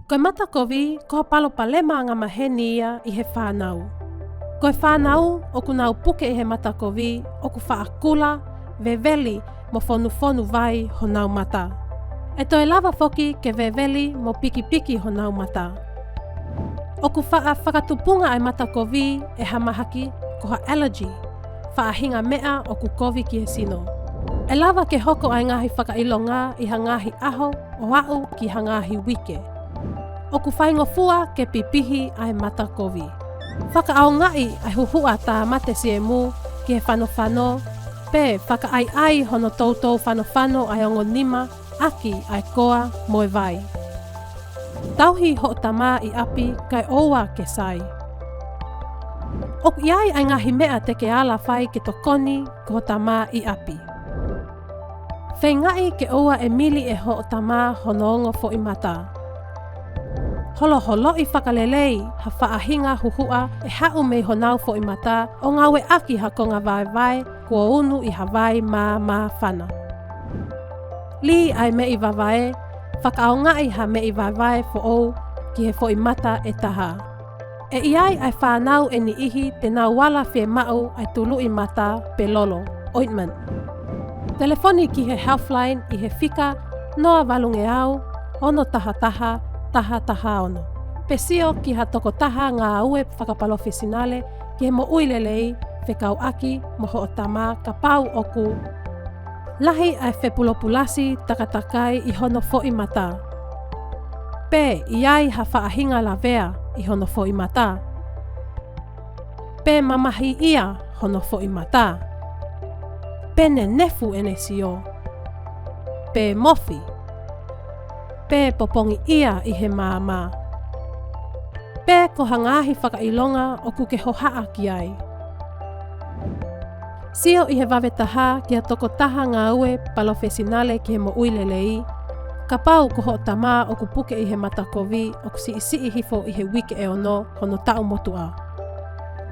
Koe matakoví koho palopalema angamaheni ia i he fānau. Koe fānau oku nau puke i he matakoví oku kula, veveli mo fonufonu vai honau matá. E toe lava foki ke veveli mo piki honau matá. Oku whakatupunga ai matakoví e hamahaki koha allergy, whaahinga mea oku kovi ki he sino. E lava ke hoko ai ngahi whakailonga i hangahi aho o au ki hangahi wike. Oku whaingofua ke pipihi ai matakoví. Whakaao ngai ai huhua tā mate si e mu ki he fonufonu, pe whakaai ai hono toutou fonufonu ai ongo nima aki ai koa moe vai. Tauhi ho tamā i api kai oua ke sai. Oku iai ai ngahi mea te ke ala whai ke tokoni ko tamā i api. Whai ngai ke oua e mili e ho tamā honongo fo i matā. Holo i whakalelei ha whaahinga huhua e hau mei honau fo i matā o ngawe aki ha konga vai kua unu i hawai mā whana. Li ai me i wawae, whakaao ngai ha me i wawae fo ou ki he fo i mata e taha. E iai ai fānau e ni ihi te nau wala whie mau ai tulu i mata pe lolo, ointment. Telefoni ki he healthline i he whika noa walunge au, ono taha ono. Pesio ki ha toko taha ngā aue whakapalofesinale ki he mo uilelei whekau aki mo ho o tamā ka pau oku. Lahi ai whepulopulasi takatakai i hono fo i matā. Pe iai ha whaahinga la vea i hono fo i matā. Pe mamahi ia hono fo i matā. Pe ne nefu ene sio. Pe mofi. Pe popongi ia i he māmā. Pe ko hangahi whakailonga o kuke hohaa ki ai. Sio i he wawetaha ki a toko taha ngā ue palofesinale ki he mo uilelei. Ka pau ko ho tamā o ku puke i he matakoví o ku si hifo i he wike e ono hono tau motua.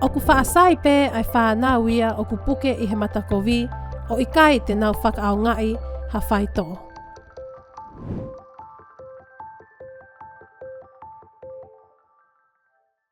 O ku whaasai pe ai fānau ia o ku puke i he matakoví o ikai te nau whakaao ngai ha whaitoo.